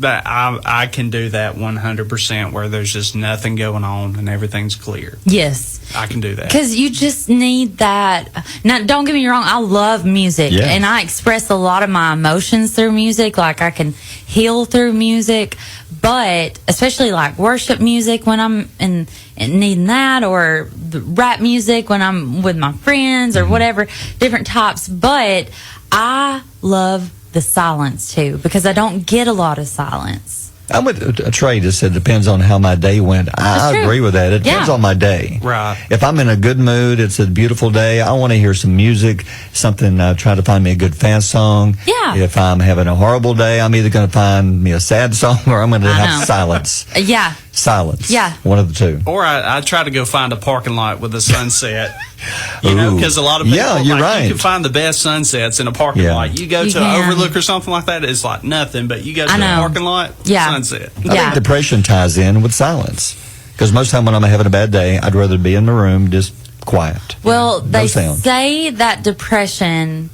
That I can do that 100%, where there's just nothing going on and everything's clear. Yes. I can do that. Because you just need that. Now, don't get me wrong, I love music. Yeah. And I express a lot of my emotions through music. Like, I can heal through music. But, especially like worship music when I'm in needing that, or the rap music when I'm with my friends, or whatever, different types. But I love the silence too, because I don't get a lot of silence. I'm with Trey that said depends on how my day went. I true. agree with that. It depends Yeah. on my day. Right. If I'm in a good mood, it's a beautiful day, I want to hear some music, something, try to find me a good fast song. Yeah. If I'm having a horrible day, I'm either going to find me a sad song, or I'm going to I have know. silence. Yeah. Silence. Yeah. One of the two. Or I try to go find a parking lot with a sunset. Because a lot of people, Yeah, you're right. you can find the best sunsets in a parking Yeah. lot. You go You to can. an overlook or something like that, it's like nothing. But you go to I a know. parking lot, Yeah. sunset. I think depression ties in with silence. Because most of the time when I'm having a bad day, I'd rather be in my room just quiet. Well, No they sound. say that depression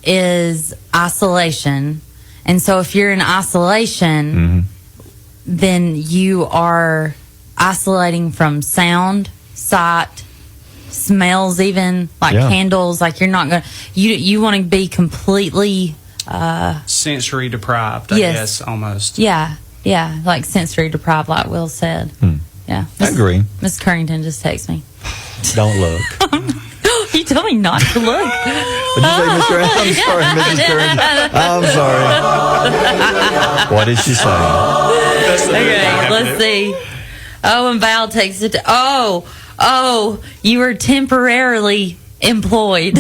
is isolation. And so if you're in isolation, then you are isolating from sound, sight, smells, even like Yeah. candles. Like, you're not going to, you want to be completely, Sensory deprived, I Yes. guess, almost. yeah, like sensory deprived, like Will said. Yeah. I agree. Miss Currington just texted me. Don't look. He told me not to look. Did you say Miss Curran? I'm sorry, Mrs. Curran. I'm sorry. What did she say? Okay, let's see. Oh, and Val takes it to, oh, you were temporarily employed.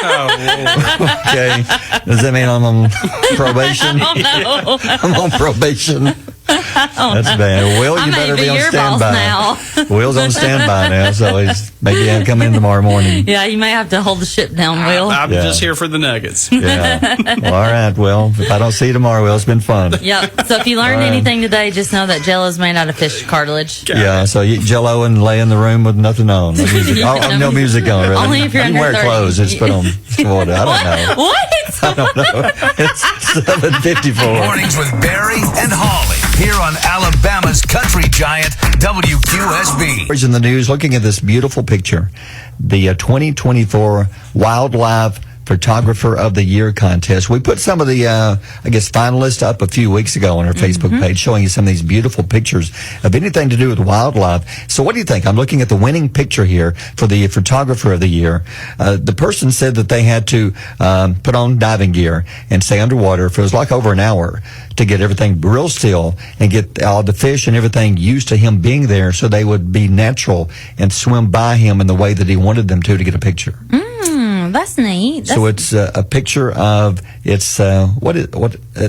Okay. Does that mean I'm on probation? Oh, no. I'm on probation. That's bad. Will, I you may better be be on your boss standby. now. Will's on standby now, so he's maybe he'll come in tomorrow morning. Yeah, you may have to hold the ship down, Will. I'm Yeah. just here for the nuggets. Yeah. Well, all right. Well, if I don't see you tomorrow, Will, it's been fun. Yep. So if you learned anything today, just know that Jello is made out of fish cartilage. Yeah, so you eat Jello and lay in the room with nothing on. No music, no music on, really. Only if you're you under wear 30. clothes, just put on water. I don't know. What? I don't know. It's 7:54. Mornings with Barry and Holly here on Alabama's country giant WQSB. In the news, looking at this beautiful picture, the 2024 Wildlife Photographer of the Year contest. We put some of the, finalists up a few weeks ago on our Facebook page, showing you some of these beautiful pictures of anything to do with wildlife. So what do you think? I'm looking at the winning picture here for the Photographer of the Year. The person said that they had to put on diving gear and stay underwater for, it was like over an hour, to get everything real still and get all the fish and everything used to him being there, so they would be natural and swim by him in the way that he wanted them to get a picture. That's neat. So it's a picture of, it's what it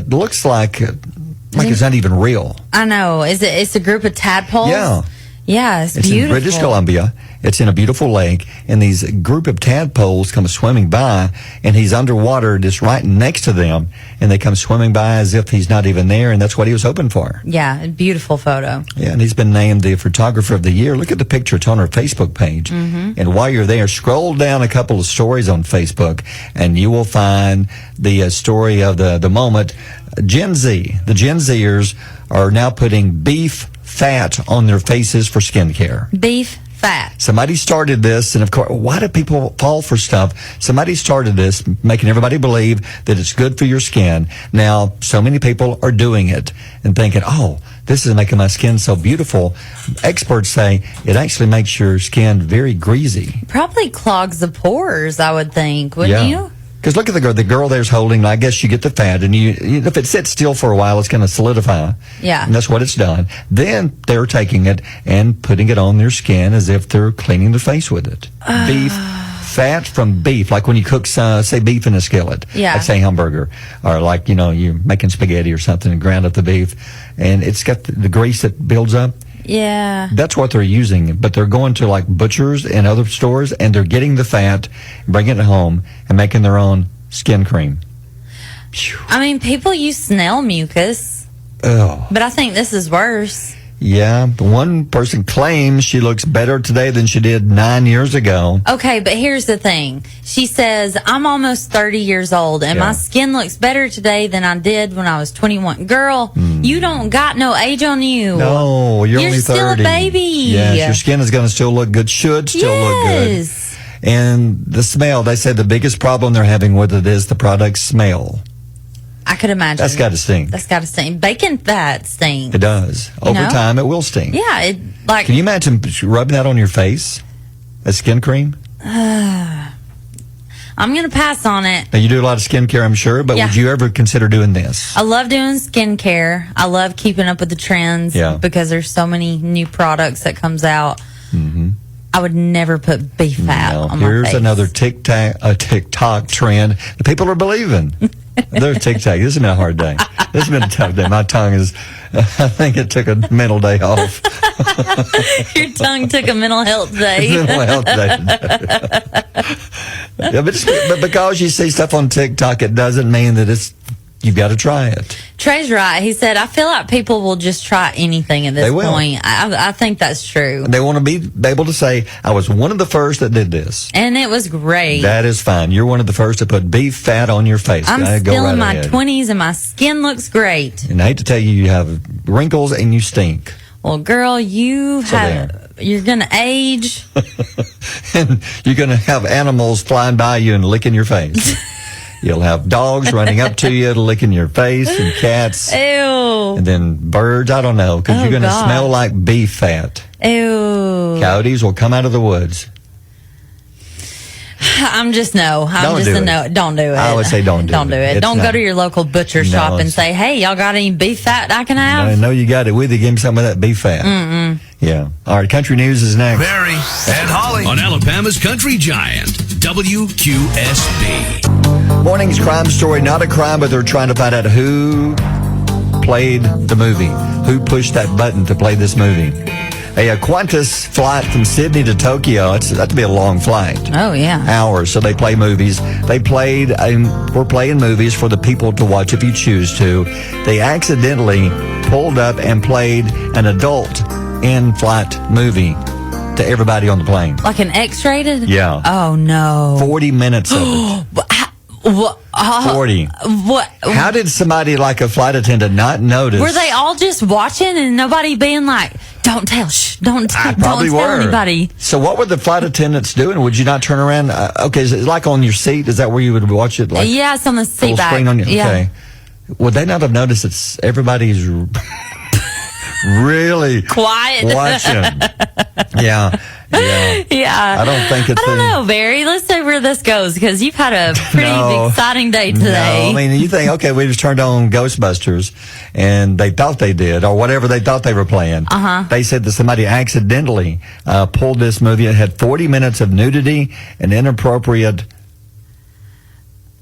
looks like it's not even real. I know. It's a group of tadpoles? Yeah. Yeah, it's It's beautiful. in British Columbia. It's in a beautiful lake, and these group of tadpoles come swimming by, and he's underwater just right next to them, and they come swimming by as if he's not even there, and that's what he was hoping for. Yeah, a beautiful photo. Yeah, and he's been named the Photographer of the Year. Look at the picture. It's on our Facebook page. And while you're there, scroll down a couple of stories on Facebook, and you will find the story of the moment. Gen Z. The Gen Zers are now putting beef fat on their faces for skincare. Beef Fat. Somebody started this, and of course, why do people fall for stuff? Somebody started this, making everybody believe that it's good for your skin. Now, so many people are doing it and thinking, oh, this is making my skin so beautiful. Experts say it actually makes your skin very greasy. Probably clogs the pores, I would think, wouldn't you? Because look at the girl there's holding. I guess you get the fat, and you if it sits still for a while, it's going to solidify. Yeah. And that's what it's done. Then they're taking it and putting it on their skin as if they're cleaning their face with it. Beef, fat from beef, like when you cook, say, beef in a skillet. Yeah. Like, say, hamburger. Or like, you're making spaghetti or something and ground up the beef. And it's got the grease that builds up. Yeah. That's what they're using, but they're going to like butchers and other stores, and they're getting the fat, bringing it home, and making their own skin cream. Phew. I mean, people use snail mucus, Oh, but I think this is worse. yeah. One person claims she looks better today than she did 9 years ago. Okay, but here's the thing. She says, I'm almost 30 years old, and Yeah. my skin looks better today than I did when I was 21. Girl, you don't got no age on you. No, you're only 30. still a baby. Yes, your skin is going to still look good, should still look good. Yes. And the smell, they say the biggest problem they're having with it is the product smell. I could imagine. That's got to stink. That's got to stink. Bacon fat stinks. It does. Over know? time, it will stink. Yeah, it like Can you imagine rubbing that on your face? A skin cream? I'm going to pass on it. Now, you do a lot of skincare, I'm sure, but Yeah. would you ever consider doing this? I love doing skincare. I love keeping up with the trends because there's so many new products that comes out. Mm-hmm. I would never put beef fat No. on my Here's face. another TikTok trend that people are believing. They're TikTok. This has been a hard day. This has been a tough day. My tongue is, I think it took a mental day off. Your tongue took a mental health day. Mental health day. Yeah, but because you see stuff on TikTok, it doesn't mean that you've got to try it. Trey's right. He said, I feel like people will just try anything at this They will. point. I think that's true. They want to be able to say, I was one of the first that did this. And it was great. That is fine. You're one of the first to put beef fat on your face. I'm Go still right in my ahead. 20s and my skin looks great. And I hate to tell you, you have wrinkles and you stink. Well, girl, you're going to age. And you're going to have animals flying by you and licking your face. You'll have dogs running up to you, licking your face, and cats. Ew. And then birds, I don't know, because Oh, you're going to God. smell like beef fat. Ew. Coyotes will come out of the woods. I'm just no. I'm Don't just do a it. no. Don't do it. I would say don't do Don't do it. it. It's Don't go not- to your local butcher No, shop and it's- say, "Hey, y'all got any beef fat I can have?" I know you got it with you. Give me some of that beef fat. Yeah. All right, country news is next. Barry and Holly on Alabama's Country Giant, WQSB. Morning's crime story, not a crime, but they're trying to find out who played the movie, who pushed that button to play this movie. A Qantas flight from Sydney to Tokyo, that'd be a long flight. Oh yeah. Hours, so they play movies. We're playing movies for the people to watch if you choose to. They accidentally pulled up and played an adult in-flight movie to everybody on the plane. Like an X-rated? Yeah. Oh no. 40 minutes of it. What? 40. What? How did somebody like a flight attendant not notice? Were they all just watching and nobody being like, "Don't tell, shh, don't tell anybody"? So what were the flight attendants doing? Would you not turn around? Okay, is it like on your seat? Is that where you would watch it? Like Yeah, it's on the seat full back. screen on you? Yeah. Okay. Would they not have noticed that everybody's really Quiet. watching? Yeah. Yeah. I don't think it's I don't know, Barry. Let's see where this goes because you've had a pretty No. exciting day today. No, I mean, you think, okay, we just turned on Ghostbusters, and they thought they did, or whatever they thought they were playing. They said that somebody accidentally pulled this movie. It had 40 minutes of nudity and inappropriate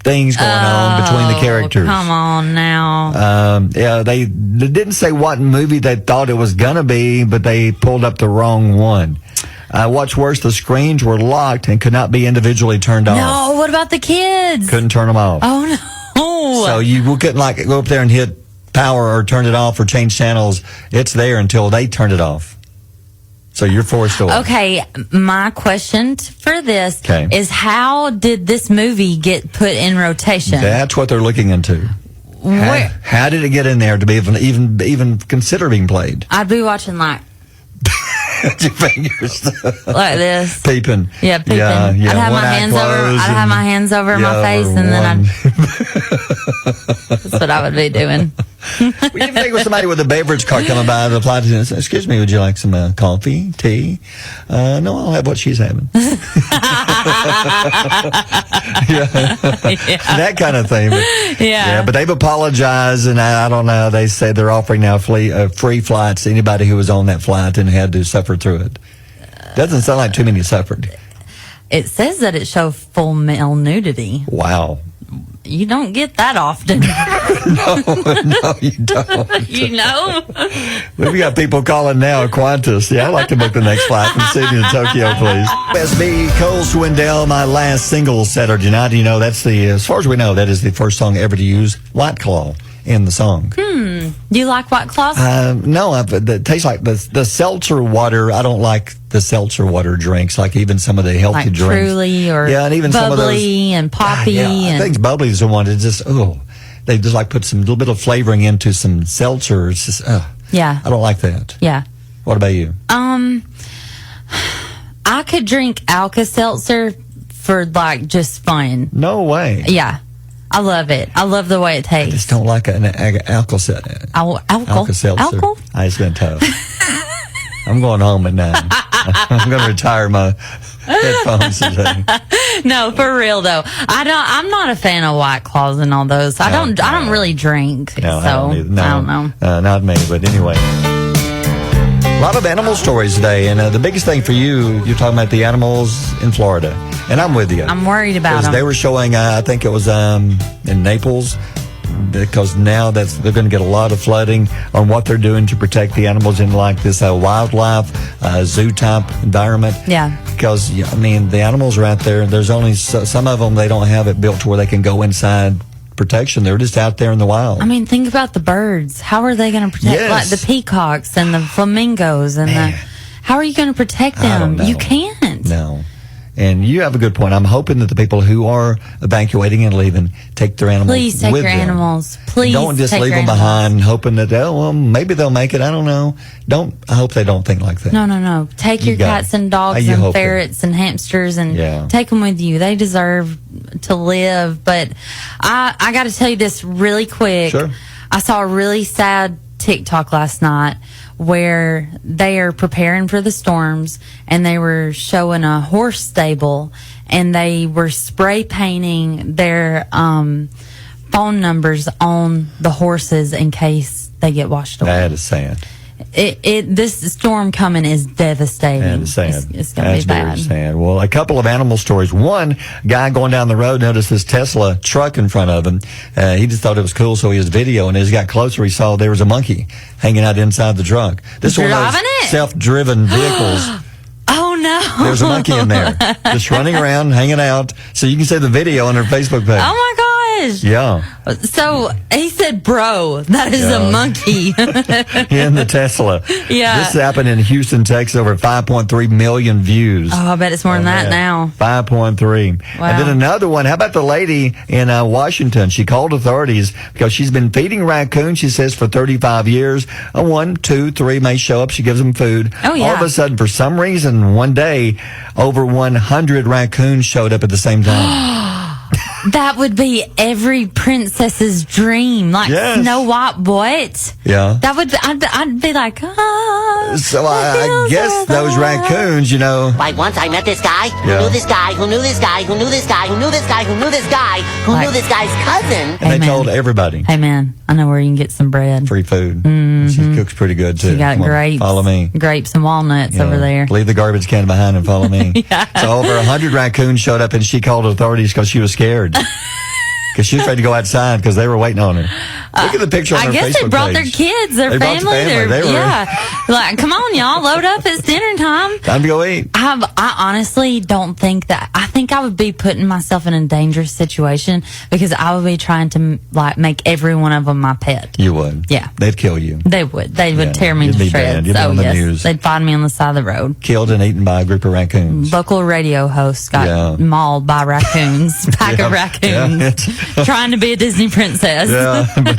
things going on between the characters. Come on now. Yeah, they didn't say what movie they thought it was going to be, but they pulled up the wrong one. What's worse, the screens were locked and could not be individually turned off. No, what about the kids? Couldn't turn them off. Oh no. So you couldn't like go up there and hit power or turn it off or change channels. It's there until they turn it off. So you're forced to. Okay, my question for this is how did this movie get put in rotation? That's what they're looking into. How did it get in there to be even consider being played? I'd be watching like Two fingers. Like this. Peeping. Yeah, peeping. Yeah, I'd have one my eye hands over. closed I'd have my hands over my face, and then that's what I would be doing. Well, you think with somebody with a beverage cart coming by the flight attendant, says, excuse me, would you like some coffee, tea? No, I'll have what she's having. That kind of thing. But they've apologized, and I don't know. They say they're offering now free flights to anybody who was on that flight and had to suffer through it. Doesn't sound like too many suffered. It says that it showed full male nudity. Wow. You don't get that often. No, you don't. You know? We've got people calling now, Qantas. Yeah, I'd like to book the next flight from Sydney to Tokyo, please. SB, Cole Swindell, my last single Saturday night. You know, that's as far as we know, that is the first song ever to use White Claw in the song. Do you like White Claws? No, it tastes like the seltzer water. I don't like the seltzer water drinks, like even some of the healthy like drinks. Truly or and even some of those, bubbly and poppy. I think bubbly is the one that just, they just like put some little bit of flavoring into some seltzer. It's just, yeah. I don't like that. Yeah. What about you? I could drink Alka-Seltzer for like just fun. No way. Yeah. I love it. I love the way it tastes. I just don't like an Alka-Seltzer. Alcohol? It's been tough. I'm going home at 9. I'm going to retire my headphones today. No, for real though. I'm not a fan of White Claws and all those. I don't really drink. No, so I don't know. Not me, but anyway. A lot of animal stories today, and the biggest thing for you're talking about the animals in Florida, and I'm with you. I'm worried about them. They were showing, I think it was in Naples, because now they're going to get a lot of flooding on what they're doing to protect the animals in like this wildlife zoo type environment. Yeah. Because the animals are out there. There's only some of them, they don't have it built to where they can go inside protection. They're just out there in the wild. Think about the birds. How are they going to protect like the peacocks and the flamingos and how are you going to protect them? I don't know. You can't. No. And you have a good point. I'm hoping that the people who are evacuating and leaving take their animals Please take with your them. animals. Please don't just take leave your them animals. behind hoping that, maybe they'll make it. I don't know. I hope they don't think like that. No. Take your cats and dogs and ferrets and hamsters and take them with you. They deserve to live. But I got to tell you this really quick. Sure. I saw a really sad TikTok last night where they are preparing for the storms and they were showing a horse stable and they were spray painting their phone numbers on the horses in case they get washed away. That is sad. This storm coming is devastating. That is sad. It's going to be bad. Very sad. Well, a couple of animal stories. One guy going down the road noticed this Tesla truck in front of him. He just thought it was cool, so he was videoing. And as he got closer, he saw there was a monkey hanging out inside the truck. This one of those self-driven vehicles. Oh, no. There's a monkey in there, just running around, hanging out. So you can see the video on their Facebook page. Oh, my gosh. Yeah. So he said, bro, that is a monkey. In the Tesla. Yeah. This happened in Houston, Texas, over 5.3 million views. Oh, I bet it's more than that now. 5.3. Wow. And then another one. How about the lady in Washington? She called authorities because she's been feeding raccoons, she says, for 35 years. 1, 2, 3 may show up. She gives them food. Oh, yeah. All of a sudden, for some reason, one day, over 100 raccoons showed up at the same time. That would be every princess's dream. Like Snow White, what? Yeah. That would, I'd be like, So I guess those raccoons, Like once I met this guy who knew this guy, who knew this guy, who knew this guy, who knew this guy, who knew this guy, who knew this guy's cousin. And they told everybody. Hey, man, I know where you can get some bread. Free food. Mm-hmm. She cooks pretty good, too. She got grapes. Follow me. Grapes and walnuts over there. Leave the garbage can behind and follow me. So over 100 raccoons showed up, and she called authorities because she was scared. Because she was afraid to go outside because they were waiting on her. Look at the picture on her Facebook page. I guess they brought their kids, their family. Like, come on, y'all, load up. It's dinner time. Time to go eat. I honestly don't think that. I think I would be putting myself in a dangerous situation because I would be trying to make every one of them my pet. You would. Yeah. They'd kill you. They would. They would tear me to shreds. You'd be on the news. They'd find me on the side of the road. Killed and eaten by a group of raccoons. Local radio host got mauled by raccoons. Pack of raccoons. Trying to be a Disney princess. Yeah, but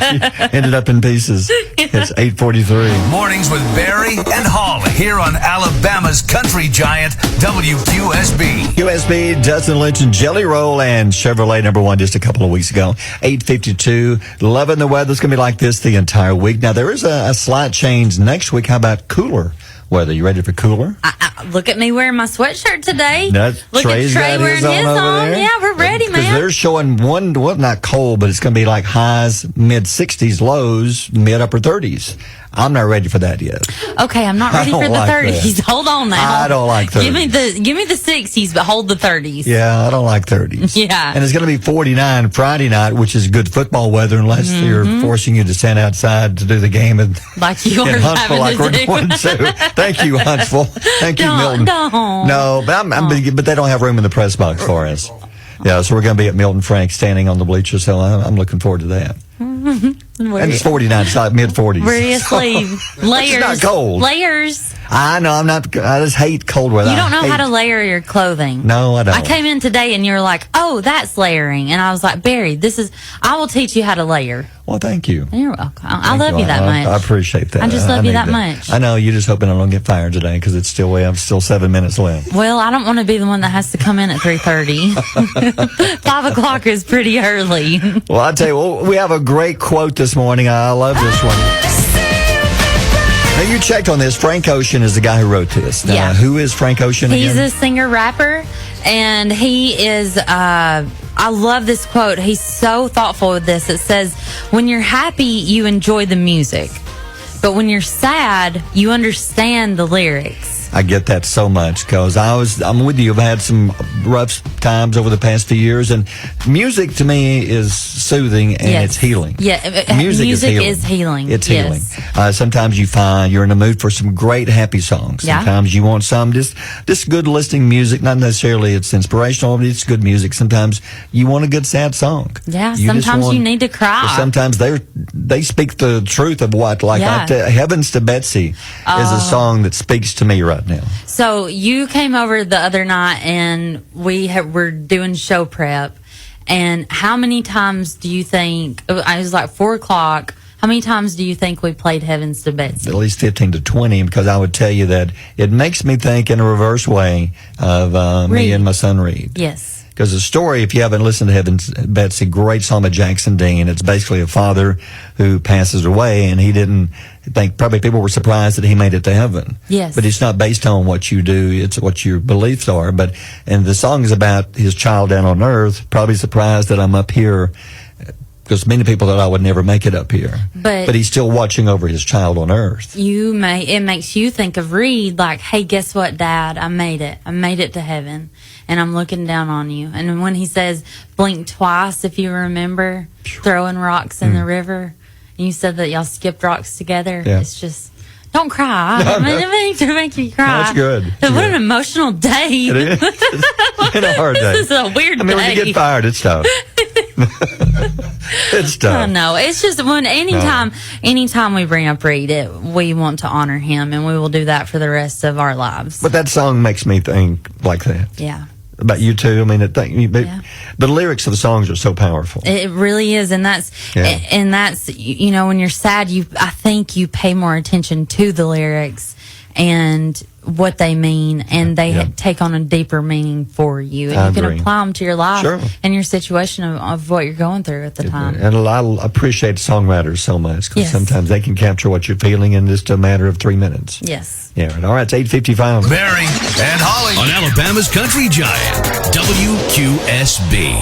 ended up in pieces. It's 8:43. Mornings with Barry and Holly here on Alabama's country giant WQSB. QSB, Dustin Lynch and Jelly Roll and Chevrolet #1 just a couple of weeks ago. 8:52. Loving the weather's going to be like this the entire week. Now, there is a slight change next week. How about cooler weather? You ready for cooler? Look at me wearing my sweatshirt today. Look Trey's at Trey wearing his on. Yeah, we're ready, man. They're showing not cold, but it's going to be like highs mid-60s, lows mid-upper 30s. I'm not ready for that yet. Okay, I'm not ready for the 30s. Hold on now. I don't like 30s. Give me the 60s, but hold the 30s. Yeah, I don't like 30s. Yeah. And it's going to be 49 Friday night, which is good football weather unless they're forcing you to stand outside to do the game like you are in Huntsville, like we're do. going to. Thank you, Huntsville. Thank you, Milton. Don't. No, but they don't have room in the press box for us. Yeah, so we're going to be at Milton Frank standing on the bleachers, so I'm looking forward to that. And it's 49, it's like mid-40s. Where do you sleep? Layers. It's not cold. Layers. I know, I just hate cold weather. You don't know how to layer your clothing. No, I don't. I came in today and you were like, oh, that's layering. And I was like, Barry, I will teach you how to layer. Well, thank you. You're welcome. I love you that much. I appreciate that. I just love you that much. I know, you're just hoping I don't get fired today because it's still I'm still 7 minutes left. Well, I don't want to be the one that has to come in at 3:30. 5 o'clock is pretty early. Well, I tell you, we have a great quote this morning. I love this one. Now, you checked on this. Frank Ocean is the guy who wrote this. Yeah. Who is Frank Ocean again? He's a singer-rapper, and he is, I love this quote. He's so thoughtful with this. It says, when you're happy, you enjoy the music. But when you're sad, you understand the lyrics. I get that so much because I'm with you. I've had some rough times over the past few years, and music to me is soothing and it's healing. Yeah, music is healing. It's healing. Sometimes you find you're in the mood for some great happy songs. Sometimes you want some just good listening music. Not necessarily it's inspirational, but it's good music. Sometimes you want a good sad song. Yeah, sometimes you need to cry. Sometimes they speak the truth of what, Heavens to Betsy is a song that speaks to me right now. So you came over the other night and we're doing show prep. And how many times do you think, it was like 4 o'clock, how many times do you think we played Heavens to Betsy? At least 15 to 20, because I would tell you that it makes me think in a reverse way of me and my son Reed. Yes. Because the story, if you haven't listened to Heavens to Betsy, great song by Jackson Dean. It's basically a father who passes away, and he didn't think, probably people were surprised that he made it to heaven. Yes. But it's not based on what you do, it's what your beliefs are. And the song is about his child down on earth, probably surprised that I'm up here, because many people thought I would never make it up here. But he's still watching over his child on earth. It makes you think of Reed like, hey, guess what, Dad? I made it. I made it to heaven. And I'm looking down on you. And when he says, blink twice, if you remember, throwing rocks in the river, and you said that y'all skipped rocks together, it's just, don't cry. I mean, it makes to make you cry. That's good. What an emotional day. It is. It's been a hard day. This is a weird day. When you get fired, it's tough. It's tough. I know. It's just anytime we bring up Reed, we want to honor him, and we will do that for the rest of our lives. But that song makes me think like that. Yeah. About you too. I mean, the lyrics of the songs are so powerful. It really is, and that's when you're sad, I think you pay more attention to the lyrics and what they mean, and they take on a deeper meaning for you, and you can apply them to your life and your situation of what you're going through at the time. And I appreciate songwriters so much because sometimes they can capture what you're feeling in just a matter of 3 minutes. Yes. Yeah. All right. It's 8:55. Barry and Holly on Alabama's country giant WQSB.